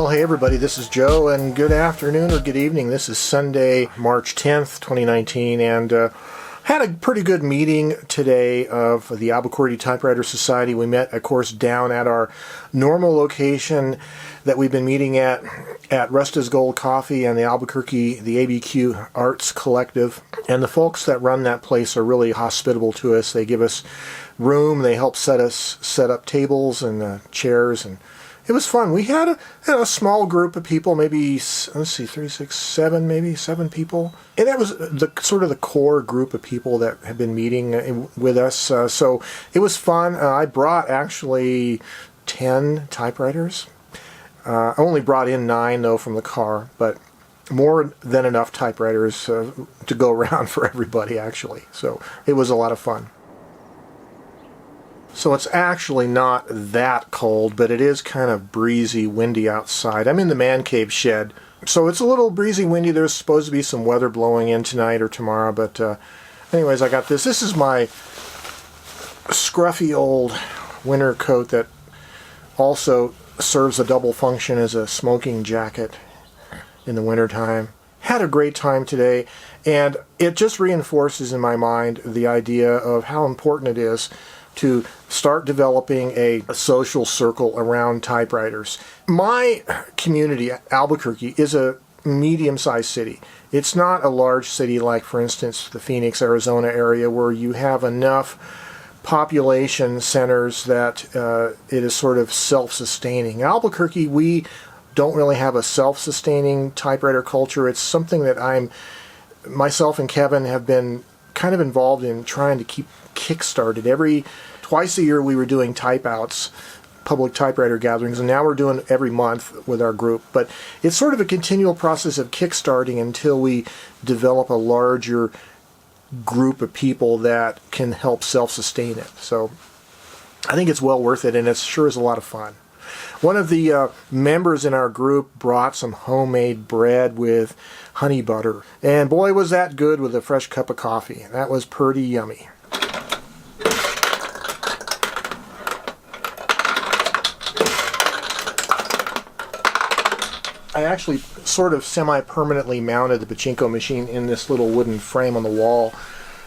Well, hey everybody, this is Joe, and good afternoon or good evening. This is Sunday, March 10th, 2019, and had a pretty good meeting today of the Albuquerque Type Writer Society. We met, of course, down at our normal location that we've been meeting at Rusta's Gold Coffee and the Albuquerque, the ABQ Arts Collective. And the folks that run that place are really hospitable to us. They give us room, they help set up tables and chairs, and it was fun. We had a small group of people, maybe, let's see, 3, 6, 7, maybe 7 people. And that was the sort of the core group of people that have been meeting with us. So it was fun. I brought actually 10 typewriters. I only brought in 9, though, from the car, but more than enough typewriters to go around for everybody, actually. So it was a lot of fun. So it's actually not that cold, but it is kind of breezy, windy outside. I'm in the man cave shed, so it's a little breezy, windy. There's supposed to be some weather blowing in tonight or tomorrow, but anyways, I got this. This is my scruffy old winter coat that also serves a double function as a smoking jacket in the wintertime. Had a great time today, and it just reinforces in my mind the idea of how important it is to start developing a social circle around typewriters. My community, Albuquerque, is a medium-sized city. It's not a large city like, for instance, the Phoenix, Arizona area, where you have enough population centers that it is sort of self-sustaining. Albuquerque, we don't really have a self-sustaining typewriter culture. It's something that myself and Kevin have been kind of involved in trying to keep kick-started. Twice a year we were doing type outs, public typewriter gatherings, and now we're doing every month with our group. But it's sort of a continual process of kick-starting until we develop a larger group of people that can help self-sustain it. So I think it's well worth it, and it sure is a lot of fun. One of the members in our group brought some homemade bread with honey butter, and boy was that good with a fresh cup of coffee. That was pretty yummy. I actually sort of semi-permanently mounted the pachinko machine in this little wooden frame on the wall,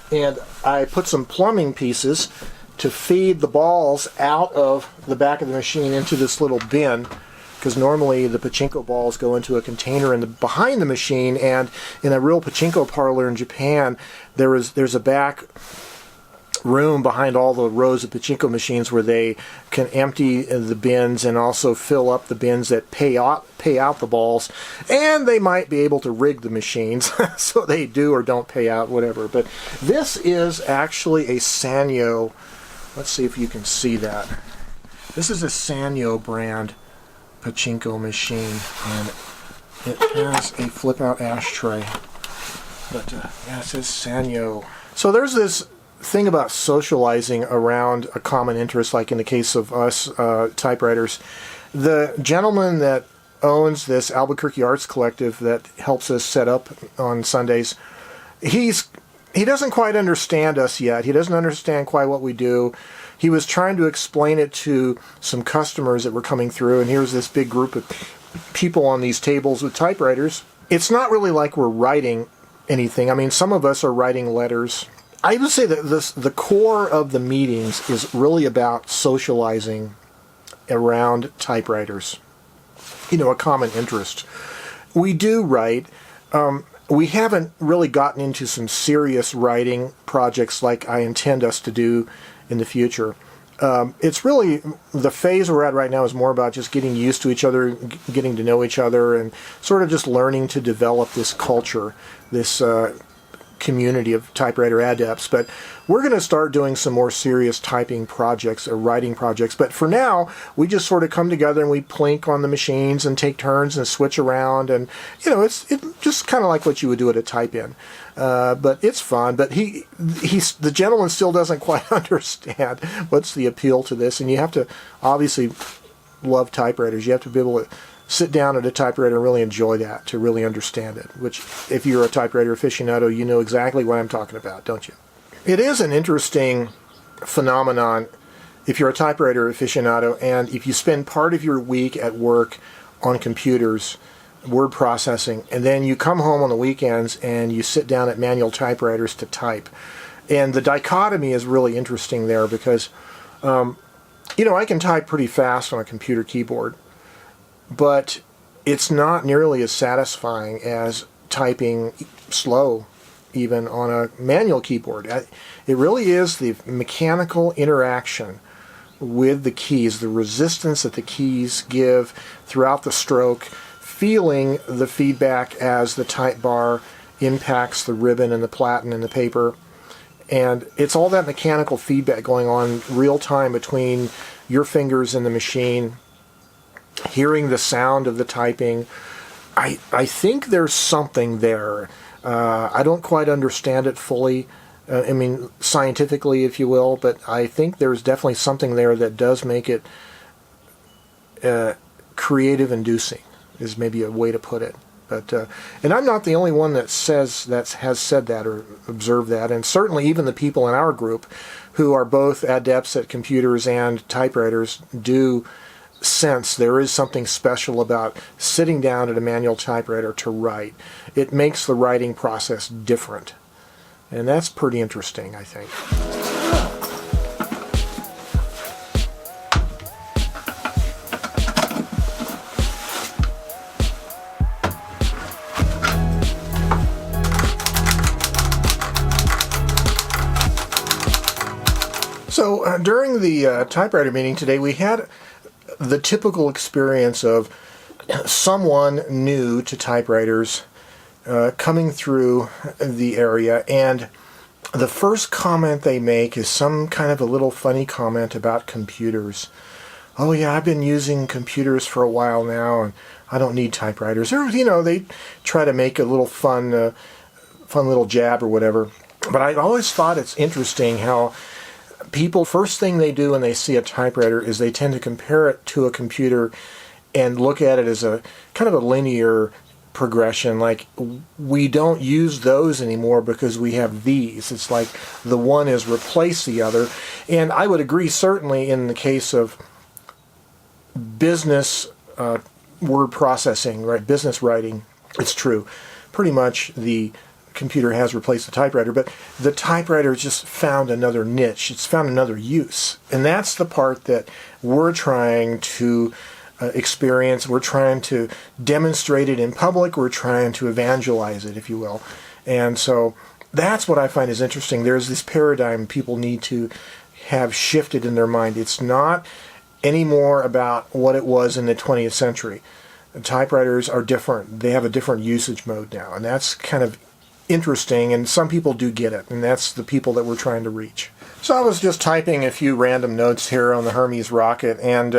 and I put some plumbing pieces to feed the balls out of the back of the machine into this little bin, because normally the pachinko balls go into a container behind the machine, and in a real pachinko parlor in Japan, there's a back room behind all the rows of pachinko machines where they can empty the bins and also fill up the bins that pay out the balls, and they might be able to rig the machines so they do or don't pay out, whatever. But this is actually a Sanyo. Let's see if you can see that. This is a Sanyo brand pachinko machine, and it has a flip-out ashtray. But yeah, it says Sanyo. So there's this thing about socializing around a common interest, like in the case of us typewriters. The gentleman that owns this Albuquerque Arts Collective that helps us set up on Sundays, he doesn't quite understand us yet. He doesn't understand quite what we do. He was trying to explain it to some customers that were coming through, and here's this big group of people on these tables with typewriters. It's not really like we're writing anything. I mean, some of us are writing letters. I would say that the core of the meetings is really about socializing around typewriters. A common interest. We do write. We haven't really gotten into some serious writing projects like I intend us to do in the future. It's really, the phase we're at right now is more about just getting used to each other, getting to know each other, and sort of just learning to develop this culture, this community of typewriter adepts. But we're going to start doing some more serious typing projects or writing projects. But for now, we just sort of come together and we plink on the machines and take turns and switch around. And, it's just kind of like what you would do at a type-in. But it's fun. But the gentleman still doesn't quite understand what's the appeal to this. And you have to obviously love typewriters. You have to be able to sit down at a typewriter and really enjoy that, to really understand it, which, if you're a typewriter aficionado, you know exactly what I'm talking about, don't you? It is an interesting phenomenon if you're a typewriter aficionado, and if you spend part of your week at work on computers, word processing, and then you come home on the weekends and you sit down at manual typewriters to type. And the dichotomy is really interesting there because, I can type pretty fast on a computer keyboard, but it's not nearly as satisfying as typing slow, even on a manual keyboard. It really is the mechanical interaction with the keys, the resistance that the keys give throughout the stroke, feeling the feedback as the type bar impacts the ribbon and the platen and the paper. And it's all that mechanical feedback going on real time between your fingers and the machine, hearing the sound of the typing. I think there's something there. I don't quite understand it fully. Scientifically, if you will, but I think there's definitely something there that does make it creative inducing, is maybe a way to put it. But and I'm not the only one that has said that or observed that, and certainly even the people in our group who are both adepts at computers and typewriters do sense there is something special about sitting down at a manual typewriter to write. It makes the writing process different, and that's pretty interesting, I think. So during the typewriter meeting today, we had the typical experience of someone new to typewriters coming through the area, and the first comment they make is some kind of a little funny comment about computers. Oh yeah, I've been using computers for a while now, and I don't need typewriters. Or, they try to make a little fun little jab or whatever. But I always thought it's interesting how people, first thing they do when they see a typewriter is they tend to compare it to a computer and look at it as a kind of a linear progression. Like, we don't use those anymore because we have these. It's like the one has replaced the other. And I would agree, certainly in the case of business word processing, right? Business writing, it's true. Pretty much the computer has replaced the typewriter, but the typewriter just found another niche. It's found another use. And that's the part that we're trying to experience. We're trying to demonstrate it in public. We're trying to evangelize it, if you will. And so that's what I find is interesting. There's this paradigm people need to have shifted in their mind. It's not anymore about what it was in the 20th century. The typewriters are different. They have a different usage mode now, and that's kind of interesting, and some people do get it, and that's the people that we're trying to reach. So I was just typing a few random notes here on the Hermes rocket, and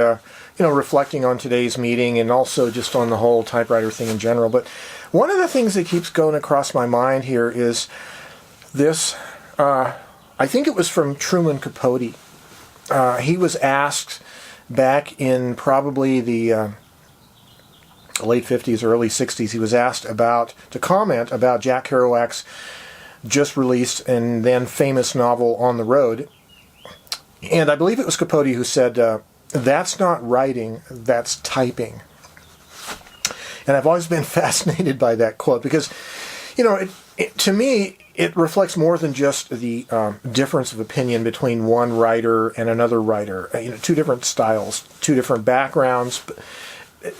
reflecting on today's meeting, and also just on the whole typewriter thing in general. But one of the things that keeps going across my mind here is this. I think it was from Truman Capote. He was asked back in probably the late 50s, early 60s, he was asked to comment about Jack Kerouac's just released and then famous novel On the Road. And I believe it was Capote who said, that's not writing, that's typing. And I've always been fascinated by that quote because, to me, it reflects more than just the difference of opinion between one writer and another writer. Two different styles, two different backgrounds.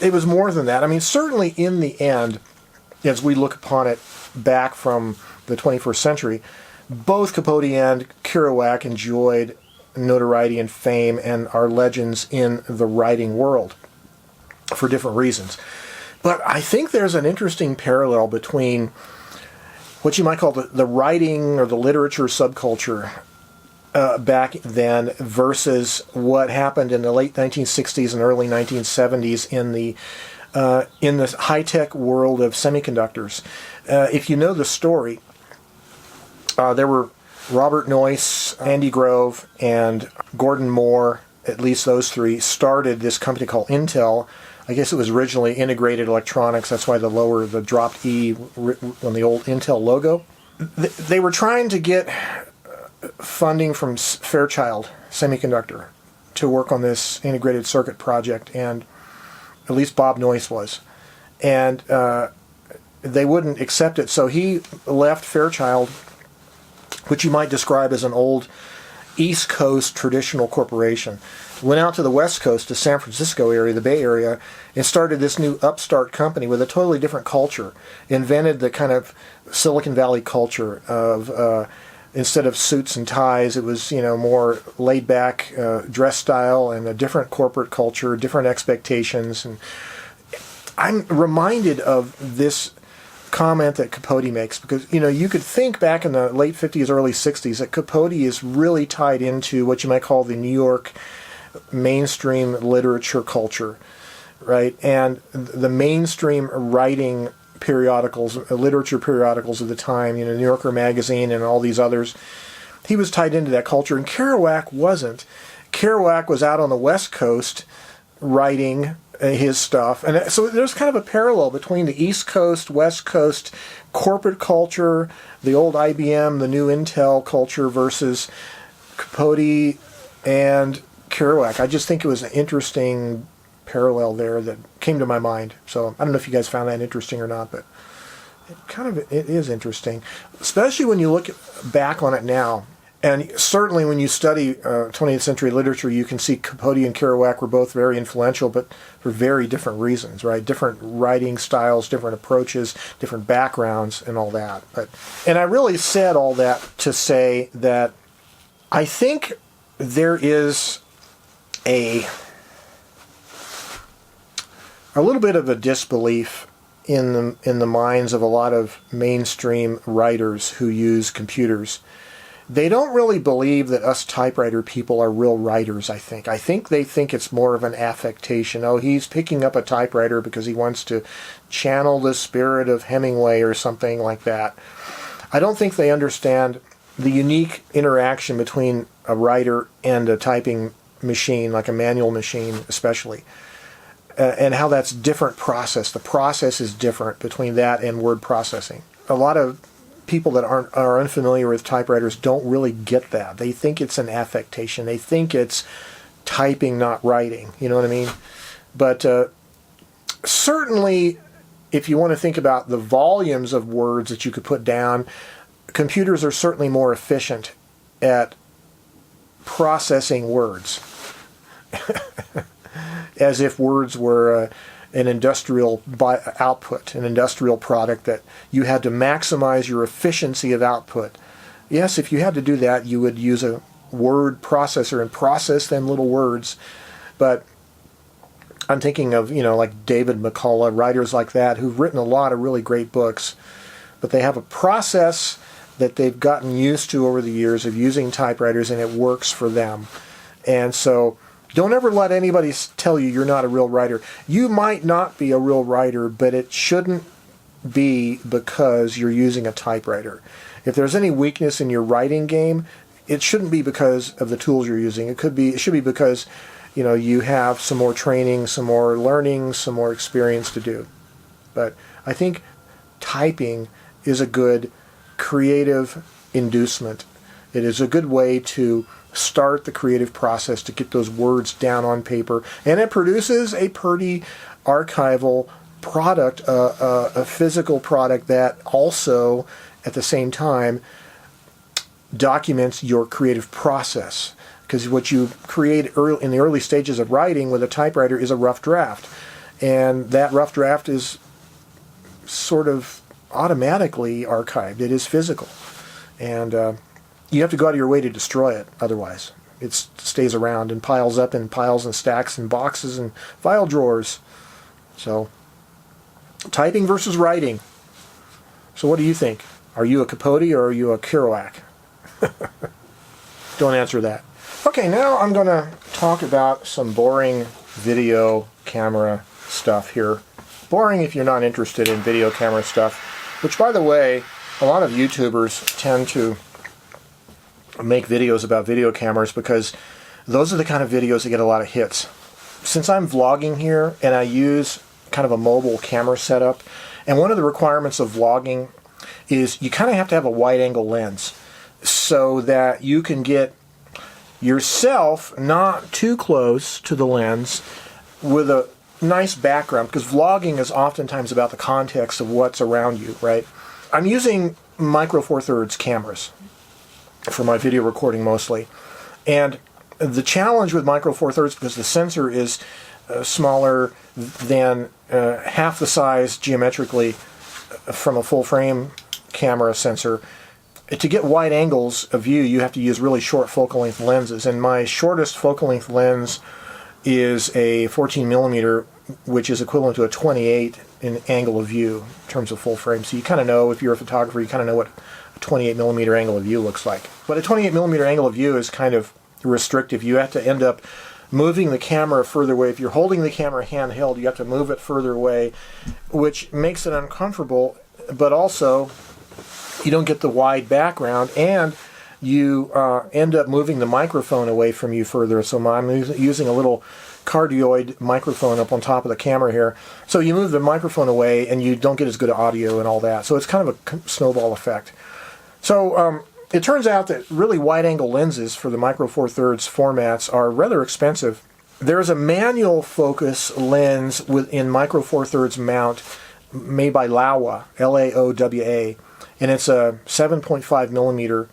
It was more than that. I mean, certainly in the end, as we look upon it back from the 21st century, both Capote and Kerouac enjoyed notoriety and fame and are legends in the writing world for different reasons. But I think there's an interesting parallel between what you might call the writing or the literature subculture back then versus what happened in the late 1960s and early 1970s in the high-tech world of semiconductors. If you know the story, there were Robert Noyce, Andy Grove, and Gordon Moore. At least those three started this company called Intel. I guess it was originally Integrated Electronics. That's why the dropped E on the old Intel logo. They were trying to get funding from Fairchild Semiconductor to work on this integrated circuit project, and At least Bob Noyce was. And they wouldn't accept it. So he left Fairchild, which you might describe as an old East Coast traditional corporation, went out to the West Coast, to San Francisco area, the Bay Area, and started this new upstart company with a totally different culture. Invented the kind of Silicon Valley culture of instead of suits and ties, it was more laid back dress style and a different corporate culture, different expectations. And I'm reminded of this comment that Capote makes, because you could think back in the late 50s, early 60s that Capote is really tied into what you might call the New York mainstream literature culture, right? And the mainstream writing periodicals, literature periodicals of the time, New Yorker Magazine and all these others. He was tied into that culture, and Kerouac wasn't. Kerouac was out on the West Coast writing his stuff. And so there's kind of a parallel between the East Coast, West Coast corporate culture, the old IBM, the new Intel culture versus Capote and Kerouac. I just think it was an interesting parallel there that came to my mind. So I don't know if you guys found that interesting or not, but it is interesting, especially when you look back on it now. And certainly when you study 20th century literature, you can see Capote and Kerouac were both very influential, but for very different reasons, right? Different writing styles, different approaches, different backgrounds, and all that. And I really said all that to say that I think there is a little bit of a disbelief in the minds of a lot of mainstream writers who use computers. They don't really believe that us typewriter people are real writers, I think. I think they think it's more of an affectation. Oh, he's picking up a typewriter because he wants to channel the spirit of Hemingway or something like that. I don't think they understand the unique interaction between a writer and a typing machine, like a manual machine especially, and how that's different process. The process is different between that and word processing. A lot of people that are unfamiliar with typewriters don't really get that. They think it's an affectation. They think it's typing, not writing. You know what I mean? But certainly, if you want to think about the volumes of words that you could put down, computers are certainly more efficient at processing words. As if words were an industrial output, an industrial product that you had to maximize your efficiency of output. Yes, if you had to do that, you would use a word processor and process them little words. But I'm thinking of, like David McCullough, writers like that, who've written a lot of really great books, but they have a process that they've gotten used to over the years of using typewriters, and it works for them. And so don't ever let anybody tell you you're not a real writer. You might not be a real writer, but it shouldn't be because you're using a typewriter. If there's any weakness in your writing game, it shouldn't be because of the tools you're using. It should be because, you have some more training, some more learning, some more experience to do. But I think typing is a good creative inducement. It is a good way to start the creative process to get those words down on paper, and it produces a pretty archival product, a physical product that also, at the same time, documents your creative process. Because what you create in the early stages of writing with a typewriter is a rough draft, and that rough draft is sort of automatically archived. It is physical, and you have to go out of your way to destroy it. Otherwise, it stays around and piles up in piles and stacks and boxes and file drawers. So, typing versus writing. So what do you think? Are you a Capote or are you a Kerouac? Don't answer that. Okay, now I'm going to talk about some boring video camera stuff here. Boring if you're not interested in video camera stuff, which, by the way, a lot of YouTubers tend to make videos about video cameras because those are the kind of videos that get a lot of hits. Since I'm vlogging here and I use kind of a mobile camera setup, and one of the requirements of vlogging is you kind of have to have a wide-angle lens so that you can get yourself not too close to the lens with a nice background, because vlogging is oftentimes about the context of what's around you, right? I'm using Micro Four Thirds cameras for my video recording mostly. And the challenge with Micro Four Thirds, because the sensor is smaller than half the size geometrically from a full frame camera sensor, to get wide angles of view you have to use really short focal length lenses, and my shortest focal length lens is a 14 millimeter, which is equivalent to a 28 in angle of view in terms of full frame. So you kind of know, if you're a photographer, you kind of know what a 28 millimeter angle of view looks like. But a 28 millimeter angle of view is kind of restrictive. You have to end up moving the camera further away. If you're holding the camera handheld, you have to move it further away, which makes it uncomfortable, but also you don't get the wide background, and you end up moving the microphone away from you further. So I'm using a little cardioid microphone up on top of the camera here. So you move the microphone away and you don't get as good audio and all that. So it's kind of a snowball effect. So it turns out that really wide-angle lenses for the Micro Four Thirds formats are rather expensive. There's a manual focus lens within Micro Four Thirds mount made by Laowa, Laowa, and it's a 7.5 millimeter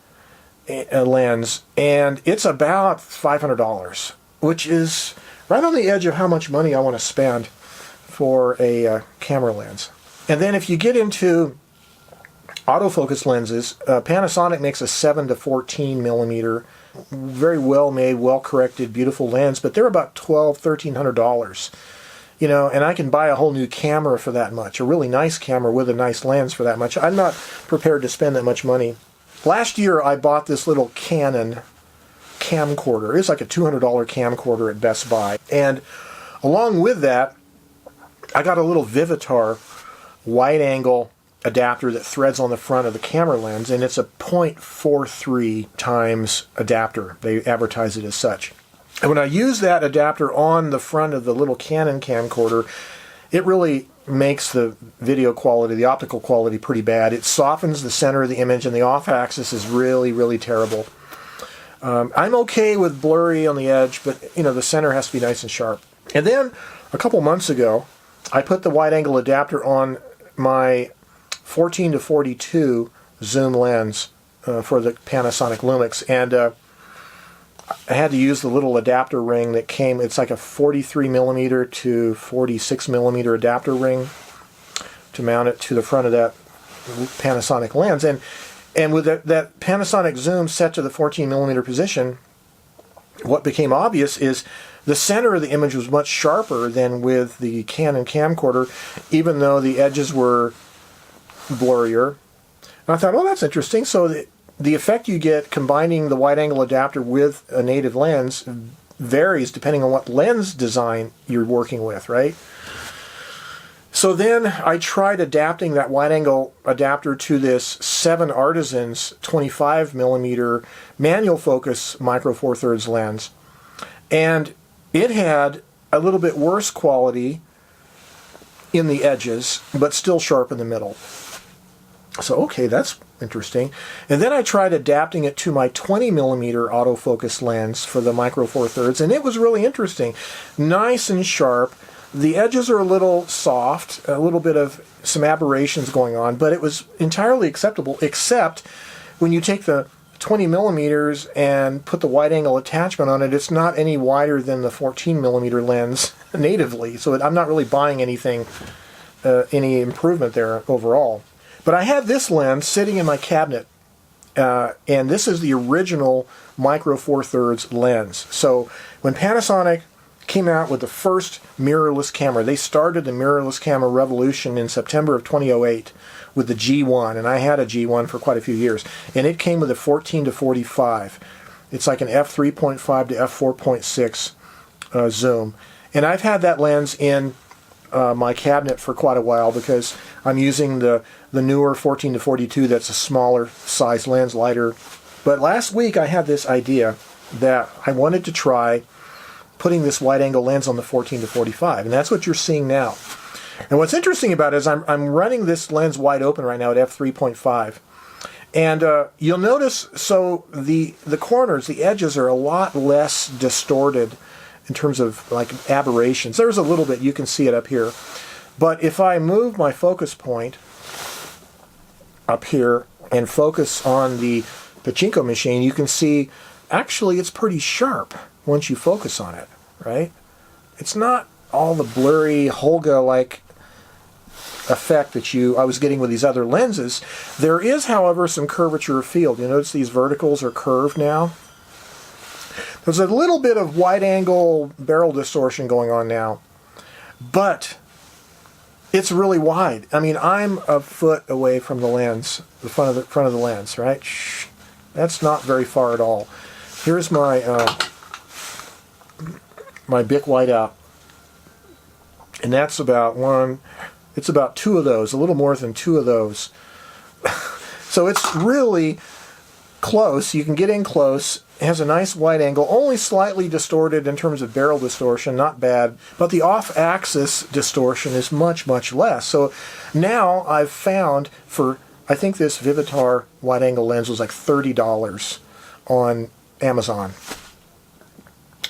lens, and it's about $500, which is right on the edge of how much money I want to spend for a camera lens. And then if you get into autofocus lenses, Panasonic makes a 7 to 14 millimeter, very well made, well corrected, beautiful lens, but they're about $1,200–$1,300. You know, and I can buy a whole new camera for that much, a really nice camera with a nice lens for that much. I'm not prepared to spend that much money. Last year I bought this little Canon camcorder. It's like a $200 camcorder at Best Buy. And along with that, I got a little Vivitar wide-angle adapter that threads on the front of the camera lens, and it's a 0.43 times adapter. They advertise it as such. And when I use that adapter on the front of the little Canon camcorder, it really makes the video quality, the optical quality, pretty bad. It softens the center of the image, and the off-axis is really, really terrible. I'm okay with blurry on the edge, but you know, the center has to be nice and sharp. And then a couple months ago, I put the wide-angle adapter on my 14 to 42 zoom lens for the Panasonic Lumix, and I had to use the little adapter ring that came. It's like a 43 millimeter to 46 millimeter adapter ring to mount it to the front of that Panasonic lens. And with that Panasonic zoom set to the 14 millimeter position, what became obvious is the center of the image was much sharper than with the Canon camcorder, even though the edges were blurrier. And I thought, oh, that's interesting. So the effect you get combining the wide-angle adapter with a native lens varies depending on what lens design you're working with, right? So then I tried adapting that wide-angle adapter to this 7 Artisans 25 millimeter manual focus Micro Four Thirds lens, and it had a little bit worse quality in the edges, but still sharp in the middle. So, okay, that's interesting. And then I tried adapting it to my 20 millimeter autofocus lens for the Micro Four Thirds, and it was really interesting. Nice and sharp. The edges are a little soft, a little bit of some aberrations going on, but it was entirely acceptable, except when you take the 20 millimeters and put the wide-angle attachment on it, it's not any wider than the 14 millimeter lens natively. So I'm not really buying anything, any improvement there overall. But I had this lens sitting in my cabinet, and this is the original Micro Four Thirds lens. So when Panasonic came out with the first mirrorless camera, they started the mirrorless camera revolution in September of 2008 with the G1, and I had a G1 for quite a few years, and it came with a 14 to 45. It's like an f3.5 to f4.6 zoom, and I've had that lens in my cabinet for quite a while because I'm using the newer 14 to 42. That's a smaller size lens, lighter. But last week I had this idea that I wanted to try putting this wide-angle lens on the 14 to 45, and that's what you're seeing now. And what's interesting about it is I'm running this lens wide open right now at f3.5, and you'll notice, so the corners, the edges are a lot less distorted in terms of like aberrations. There's a little bit, you can see it up here. But if I move my focus point up here and focus on the pachinko machine, you can see actually it's pretty sharp once you focus on it, right? It's not all the blurry Holga-like effect that I was getting with these other lenses. There is, however, some curvature of field. You notice these verticals are curved now. There's a little bit of wide-angle barrel distortion going on now, but it's really wide. I mean, I'm a foot away from the lens, the front of the lens, right? Shh. That's not very far at all. Here's my my Bic whiteout, and that's about it's about 2 of those, a little more than 2 of those. So it's really close. You can get in close. It has a nice wide angle, only slightly distorted in terms of barrel distortion, not bad, but the off-axis distortion is much, much less. So now I've found I think this Vivitar wide-angle lens was like $30 on Amazon.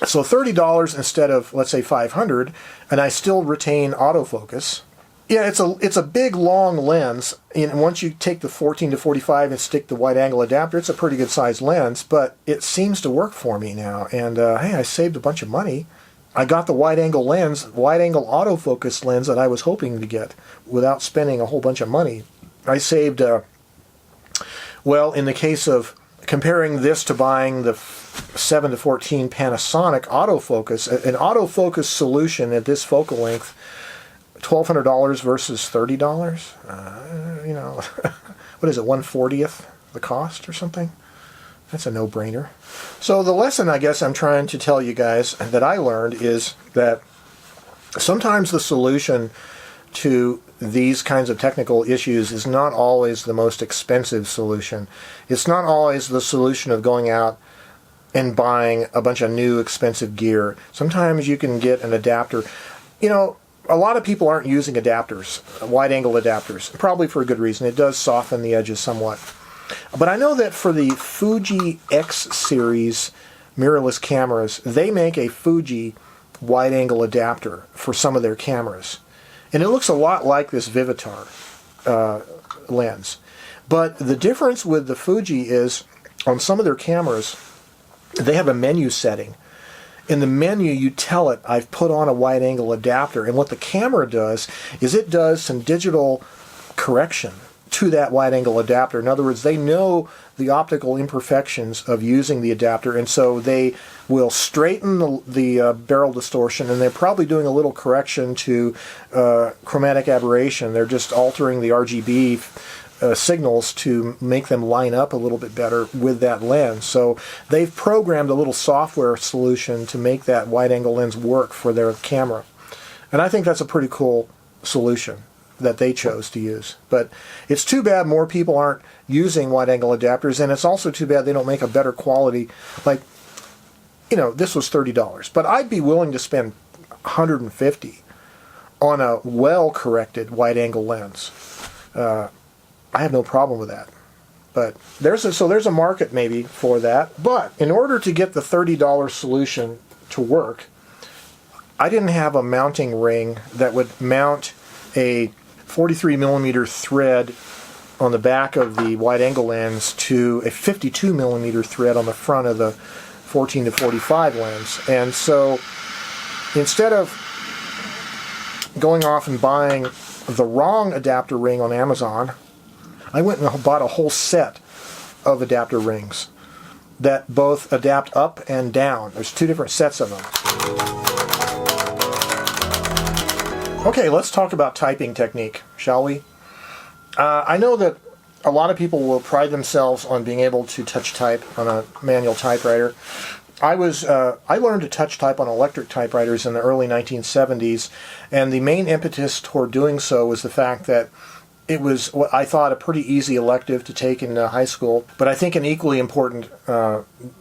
So $30 instead of, let's say, $500, and I still retain autofocus. Yeah, it's a big, long lens, and once you take the 14 to 45 and stick the wide-angle adapter, it's a pretty good-sized lens, but it seems to work for me now, and hey, I saved a bunch of money. I got the wide-angle autofocus lens that I was hoping to get without spending a whole bunch of money. I saved, well, in the case of comparing this to buying the 7 to 14 Panasonic autofocus, an autofocus solution at this focal length, $1,200 versus $30. You know, what is it, 1/40th the cost or something? That's a no-brainer. So the lesson I guess I'm trying to tell you guys that I learned is that sometimes the solution to these kinds of technical issues is not always the most expensive solution. It's not always the solution of going out and buying a bunch of new expensive gear. Sometimes you can get an adapter. You know, a lot of people aren't using adapters, wide-angle adapters, probably for a good reason. It does soften the edges somewhat. But I know that for the Fuji X series mirrorless cameras, they make a Fuji wide-angle adapter for some of their cameras. And it looks a lot like this Vivitar lens. But the difference with the Fuji is, on some of their cameras, they have a menu setting. In the menu, you tell it, I've put on a wide-angle adapter. And what the camera does is it does some digital correction to that wide-angle adapter. In other words, they know the optical imperfections of using the adapter, and so they will straighten the barrel distortion, and they're probably doing a little correction to chromatic aberration. They're just altering the RGB signals to make them line up a little bit better with that lens. So they've programmed a little software solution to make that wide-angle lens work for their camera. And I think that's a pretty cool solution that they chose to use. But it's too bad more people aren't using wide-angle adapters, and it's also too bad they don't make a better quality. Like, you know, this was $30, but I'd be willing to spend $150 on a well-corrected wide-angle lens. I have no problem with that. But there's a market maybe for that. But in order to get the $30 solution to work, I didn't have a mounting ring that would mount a 43 millimeter thread on the back of the wide-angle lens to a 52 millimeter thread on the front of the 14 to 45 lens. And so instead of going off and buying the wrong adapter ring on Amazon, I went and bought a whole set of adapter rings that both adapt up and down. There's 2 different sets of them. Okay, let's talk about typing technique, shall we? I know that a lot of people will pride themselves on being able to touch type on a manual typewriter. I learned to touch type on electric typewriters in the early 1970s, and the main impetus toward doing so was the fact that it was what I thought a pretty easy elective to take in high school. But I think an equally important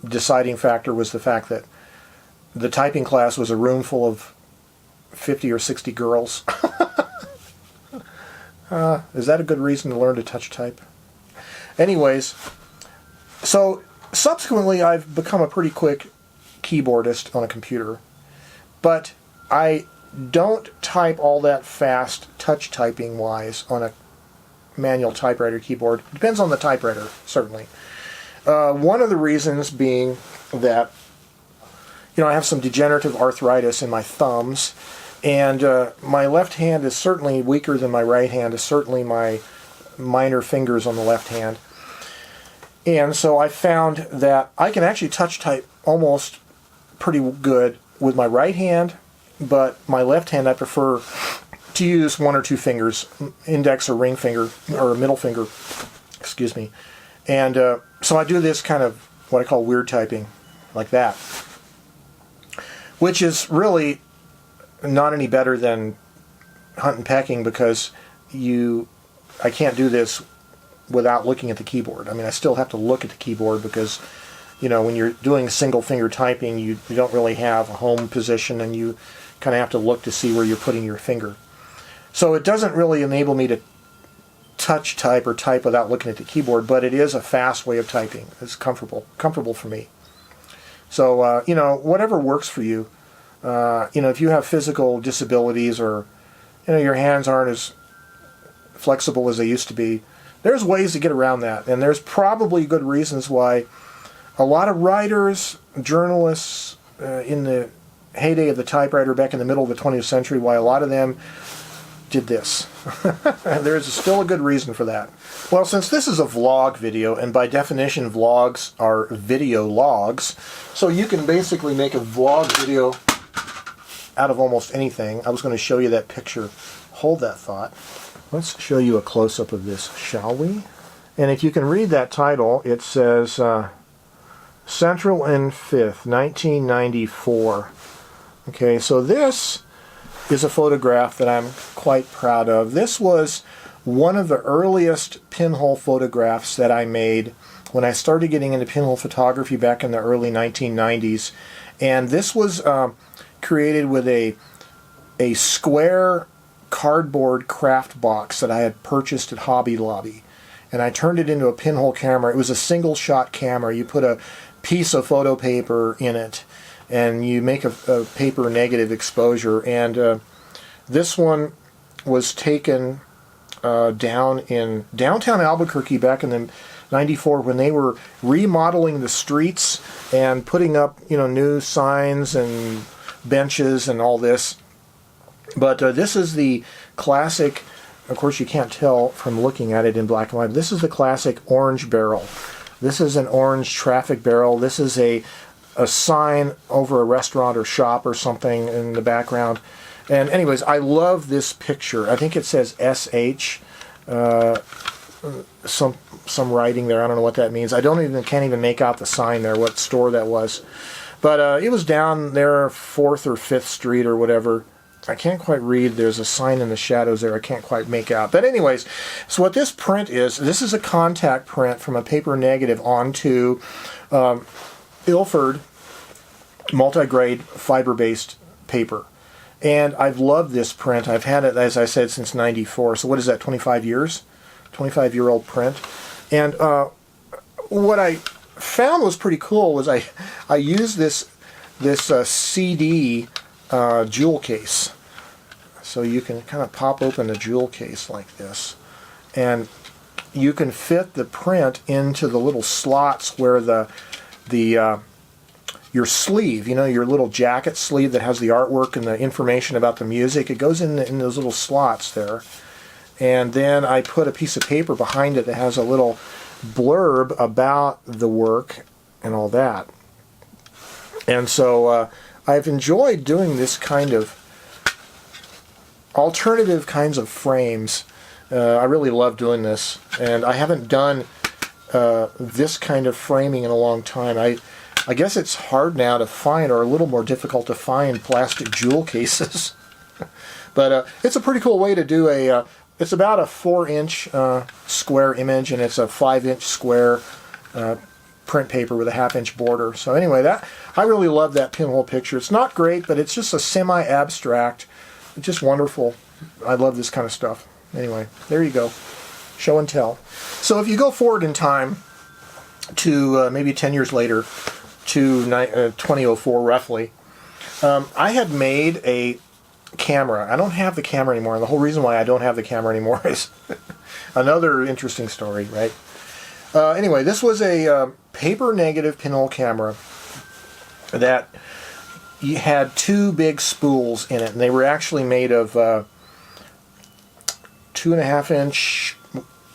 deciding factor was the fact that the typing class was a room full of 50 or 60 girls. Is that a good reason to learn to touch type? Anyways, so subsequently I've become a pretty quick keyboardist on a computer. but I don't type all that fast touch typing wise on a manual typewriter keyboard. Depends on the typewriter, certainly. One of the reasons being that, you know, I have some degenerative arthritis in my thumbs, and my left hand is certainly weaker than my right hand, is certainly my minor fingers on the left hand. And so I found that I can actually touch type almost pretty good with my right hand, but my left hand I prefer to use one or two fingers, index or ring finger, or middle finger, excuse me. And so I do this kind of what I call weird typing, like that, which is really not any better than hunt and pecking, because I can't do this without looking at the keyboard. I mean, I still have to look at the keyboard because, you know, when you're doing single finger typing, you don't really have a home position, and you kind of have to look to see where you're putting your finger. So it doesn't really enable me to touch type or type without looking at the keyboard, but it is a fast way of typing. It's comfortable for me. So, you know, whatever works for you. You know, if you have physical disabilities, or, you know, your hands aren't as flexible as they used to be, there's ways to get around that. And there's probably good reasons why a lot of writers, journalists in the heyday of the typewriter back in the middle of the 20th century, why a lot of them did this. And there's still a good reason for that. Well, since this is a vlog video, and by definition vlogs are video logs, so you can basically make a vlog video out of almost anything. I was going to show you that picture. Hold that thought. Let's show you a close-up of this, shall we? And if you can read that title, it says Central and Fifth, 1994. Okay, so this is a photograph that I'm quite proud of. This was one of the earliest pinhole photographs that I made when I started getting into pinhole photography back in the early 1990s. And this was created with a square cardboard craft box that I had purchased at Hobby Lobby. And I turned it into a pinhole camera. It was a single shot camera. You put a piece of photo paper in it, and you make a paper negative exposure. And this one was taken down in downtown Albuquerque back in the 94, when they were remodeling the streets and putting up, you know, new signs and benches and all this. But this is the classic, of course you can't tell from looking at it in black and white, this is the classic orange barrel. This is an orange traffic barrel. This is a sign over a restaurant or shop or something in the background. And anyways, I love this picture. I think it says SH, some writing there. I don't know what that means. Can't even make out the sign there, what store that was. But it was down there 4th or 5th Street or whatever. I can't quite read. There's a sign in the shadows there I can't quite make out. But anyways, so what this print is, this is a contact print from a paper negative onto Ilford multi-grade fiber-based paper. And I've loved this print. I've had it, as I said, since 94. So what is that, 25 years? 25-year-old print. And what I found was pretty cool was I used this CD jewel case. So you can kind of pop open a jewel case like this, and you can fit the print into the little slots where your sleeve, you know, your little jacket sleeve that has the artwork and the information about the music, it goes in those little slots there. And then I put a piece of paper behind it that has a little blurb about the work and all that. And so I've enjoyed doing this kind of alternative kinds of frames. I really love doing this, and I haven't done this kind of framing in a long time. I guess it's hard now to find, or a little more difficult to find, plastic jewel cases. But it's a pretty cool way to do it's about a 4-inch square image, and it's a 5-inch square print paper with a 1/2-inch border. So anyway, I really love that pinhole picture. It's not great, but it's just a semi-abstract. It's just wonderful. I love this kind of stuff. Anyway, there you go. Show and tell. So if you go forward in time to maybe 10 years later, to 2004 roughly, I had made a camera. I don't have the camera anymore, and the whole reason why I don't have the camera anymore is another interesting story, right? Anyway, this was a paper negative pinhole camera that had two big spools in it, and they were actually made of 2.5-inch,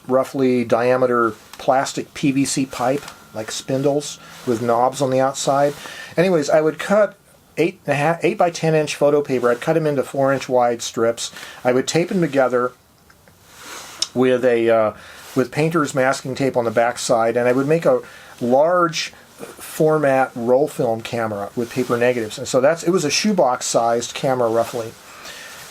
roughly diameter plastic PVC pipe, like spindles with knobs on the outside. Anyways, I would cut 8 by 10 inch photo paper. I'd cut them into 4-inch wide strips. I would tape them together with with painter's masking tape on the back side, and I would make a large format roll film camera with paper negatives. And so it was a shoebox sized camera roughly.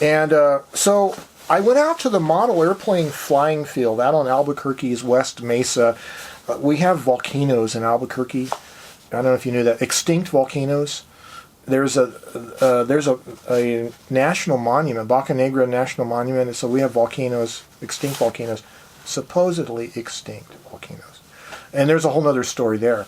And so I went out to the model airplane flying field out on Albuquerque's West Mesa. We have volcanoes in Albuquerque. I don't know if you knew that. Extinct volcanoes. There's a national monument, Baca Negra National Monument, and so we have volcanoes, extinct volcanoes, supposedly extinct volcanoes. And there's a whole other story there,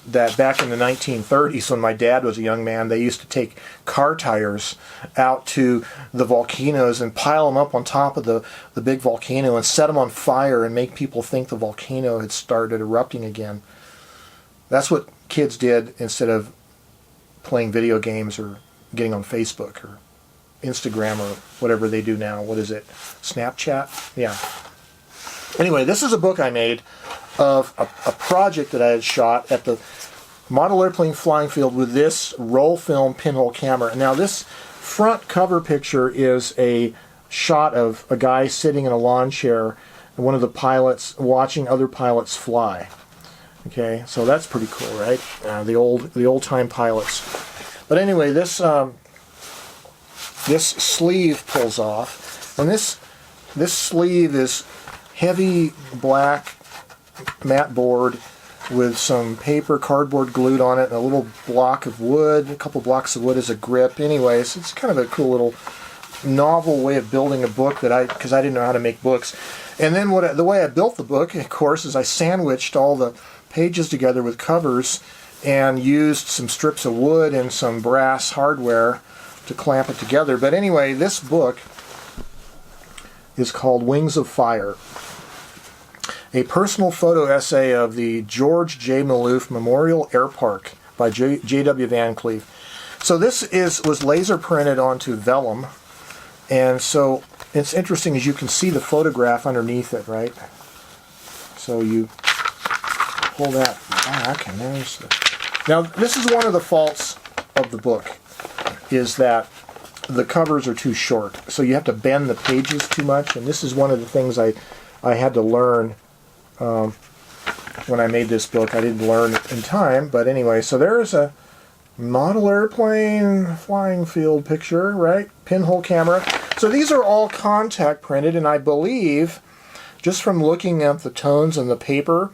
that back in the 1930s, when my dad was a young man, they used to take car tires out to the volcanoes and pile them up on top of the big volcano and set them on fire and make people think the volcano had started erupting again. That's what kids did instead of playing video games or getting on Facebook or Instagram or whatever they do now. What is it? Snapchat? Yeah. Anyway, this is a book I made of a project that I had shot at the model airplane flying field with this roll film pinhole camera. Now this front cover picture is a shot of a guy sitting in a lawn chair and one of the pilots watching other pilots fly. Okay, so that's pretty cool, right? The old time pilots. But anyway, this sleeve pulls off, and this sleeve is heavy black matte board with some paper, cardboard glued on it, and a little block of wood, a couple blocks of wood as a grip. Anyways, it's kind of a cool little novel way of building a book because I didn't know how to make books. And then the way I built the book, of course, is I sandwiched all the pages together with covers and used some strips of wood and some brass hardware to clamp it together. But anyway, this book is called Wings of Fire, a personal photo essay of the George J. Maloof Memorial Air Park by J.W. Van Cleef. So this was laser printed onto vellum, and so it's interesting as you can see the photograph underneath it, right? So you pull that back, and there's the... Now, this is one of the faults of the book, is that the covers are too short. So you have to bend the pages too much, and this is one of the things I had to learn when I made this book. I didn't learn in time, but anyway, so there's a model airplane flying field picture, right? Pinhole camera. So these are all contact printed, and I believe, just from looking at the tones and the paper,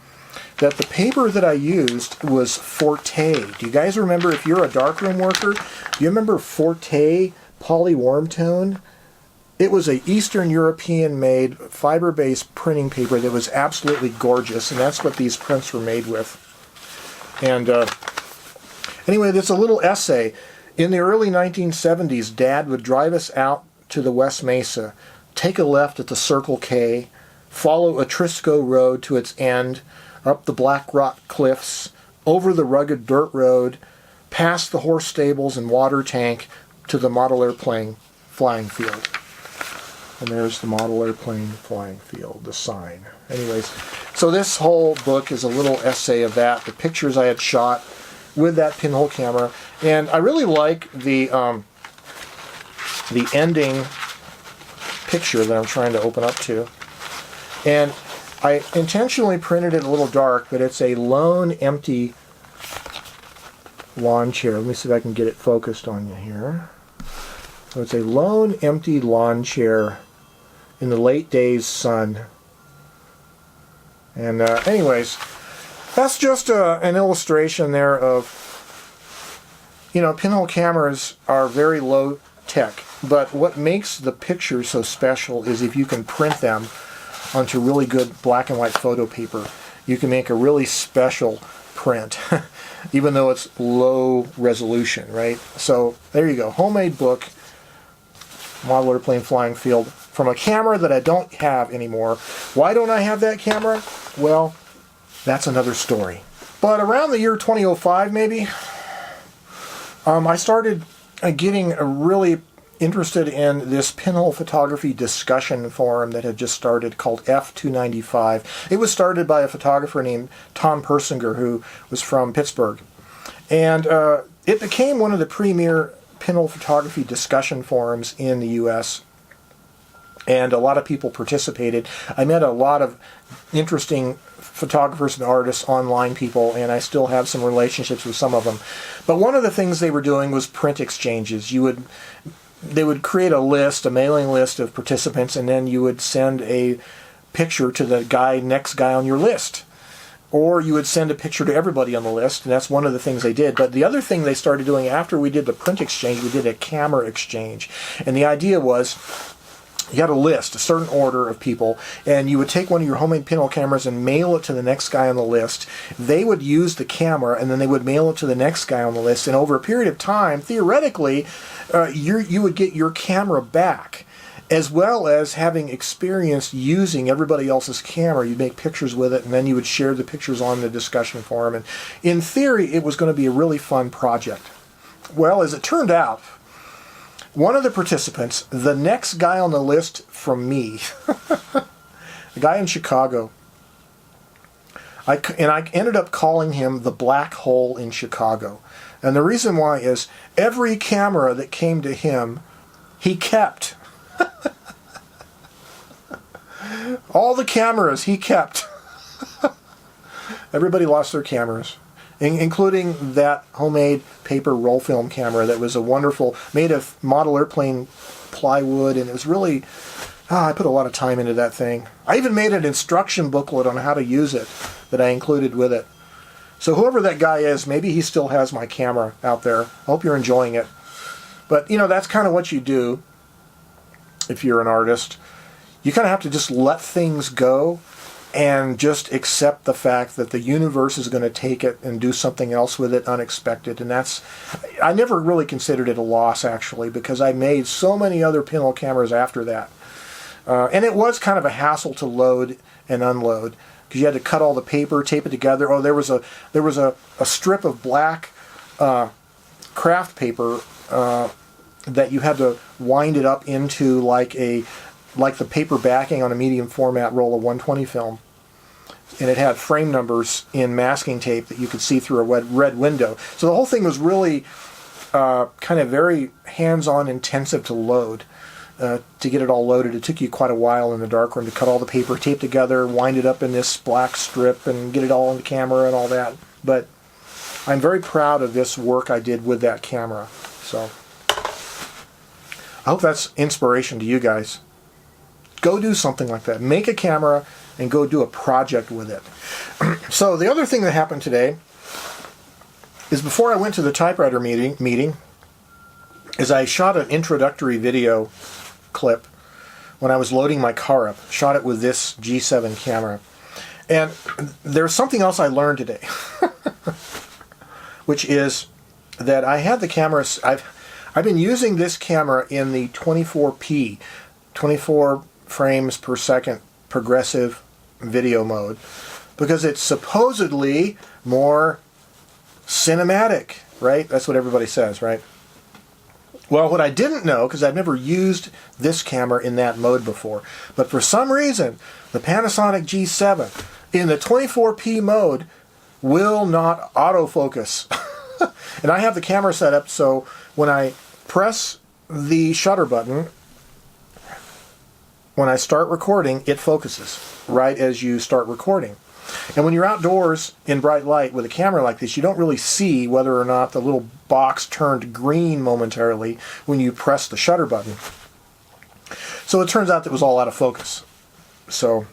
that the paper that I used was Forte. Do you guys remember, if you're a darkroom worker, do you remember Forte poly warm tone? It was a Eastern European made fiber-based printing paper that was absolutely gorgeous, and that's what these prints were made with. And anyway, there's a little essay. In the early 1970s, Dad would drive us out to the West Mesa, take a left at the Circle K, follow Atrisco Road to its end, up the Black Rock Cliffs, over the rugged dirt road, past the horse stables and water tank to the model airplane flying field. And there's the model airplane flying field, the sign. Anyways, so this whole book is a little essay of that, the pictures I had shot with that pinhole camera. And I really like the ending picture that I'm trying to open up to. And I intentionally printed it a little dark, but it's a lone, empty lawn chair. Let me see if I can get it focused on you here. So it's a lone, empty lawn chair in the late day's sun. And anyways, that's just an illustration there of, pinhole cameras are very low tech, but what makes the picture so special is if you can print them onto really good black and white photo paper. You can make a really special print, even though it's low resolution, right? So there you go, homemade book, model airplane flying field, from a camera that I don't have anymore. Why don't I have that camera? Well, that's another story. But around the year 2005, maybe, I started getting really interested in this pinhole photography discussion forum that had just started called F295. It was started by a photographer named Tom Persinger, who was from Pittsburgh. And it became one of the premier pinhole photography discussion forums in the U.S., and a lot of people participated. I met a lot of interesting photographers and artists, online people, and I still have some relationships with some of them. But one of the things they were doing was print exchanges. They would create a list, a mailing list of participants, and then you would send a picture to the next guy on your list. Or you would send a picture to everybody on the list, and that's one of the things they did. But the other thing they started doing after we did the print exchange, we did a camera exchange. And the idea was, you had a list, a certain order of people, and you would take one of your homemade pinhole cameras and mail it to the next guy on the list. They would use the camera, and then they would mail it to the next guy on the list. And over a period of time, theoretically, you would get your camera back, as well as having experienced using everybody else's camera. You'd make pictures with it, and then you would share the pictures on the discussion forum. And in theory, it was going to be a really fun project. Well, as it turned out, one of the participants, the next guy on the list from me, a guy in Chicago, I ended up calling him the black hole in Chicago. And the reason why is every camera that came to him, he kept. All the cameras he kept. Everybody lost their cameras, including that homemade paper roll film camera that was a wonderful, made of model airplane plywood, and it was really, I put a lot of time into that thing. I even made an instruction booklet on how to use it that I included with it. So whoever that guy is, maybe he still has my camera out there. I hope you're enjoying it. But, that's kind of what you do if you're an artist. You kind of have to just let things go and just accept the fact that the universe is going to take it and do something else with it unexpected. And I never really considered it a loss, actually, because I made so many other pinhole cameras after that. And it was kind of a hassle to load and unload, because you had to cut all the paper, tape it together. Oh, there was a strip of black craft paper that you had to wind it up into like the paper backing on a medium format roll of 120 film. And it had frame numbers in masking tape that you could see through a red window. So the whole thing was really kind of very hands-on intensive to load. To get it all loaded, it took you quite a while in the darkroom to cut all the paper, tape together, wind it up in this black strip, and get it all on the camera and all that. But I'm very proud of this work I did with that camera. So I hope that's inspiration to you guys. Go do something like that. Make a camera and go do a project with it. So the other thing that happened today is, before I went to the typewriter meeting, is I shot an introductory video clip when I was loading my car up. Shot it with this G7 camera. And there's something else I learned today, which is that I had the camera, I've been using this camera in the 24p, 24 frames per second progressive video mode, because it's supposedly more cinematic, right? That's what everybody says, right? Well, what I didn't know, because I've never used this camera in that mode before, but for some reason, the Panasonic G7 in the 24p mode will not autofocus. And I have the camera set up so when I press the shutter button, when I start recording, it focuses right as you start recording. And when you're outdoors in bright light with a camera like this, you don't really see whether or not the little box turned green momentarily when you press the shutter button. So it turns out that it was all out of focus. So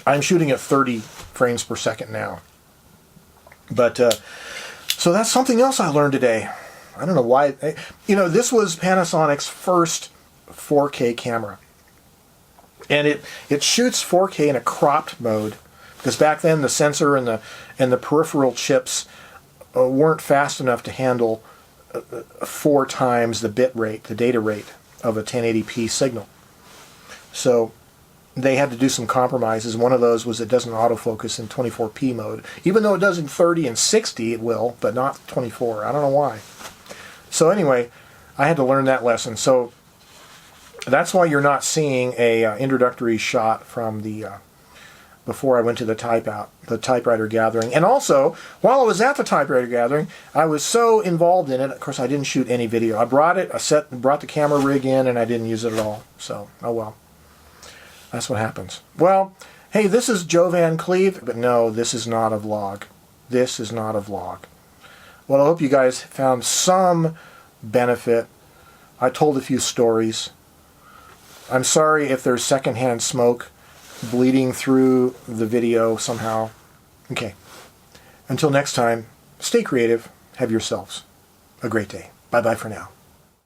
I'm shooting at 30 frames per second now. But so that's something else I learned today. I don't know why. This was Panasonic's first 4K camera. And it shoots 4K in a cropped mode, Because back then the sensor and the peripheral chips weren't fast enough to handle 4 times the bit rate, the data rate of a 1080p signal. So they had to do some compromises. One of those was it doesn't autofocus in 24p mode. Even though it does in 30 and 60 it will, but not 24. I don't know why. So anyway, I had to learn that lesson. So that's why you're not seeing a introductory shot from the before I went to the typewriter gathering. And also, while I was at the typewriter gathering, I was so involved in it. Of course, I didn't shoot any video. I brought it, brought the camera rig in, and I didn't use it at all. So, oh well. That's what happens. Well, hey, this is Joe Van Cleve, but no, this is not a vlog. This is not a vlog. Well, I hope you guys found some benefit. I told a few stories. I'm sorry if there's secondhand smoke bleeding through the video somehow. Okay. Until next time, stay creative. Have yourselves a great day. Bye-bye for now.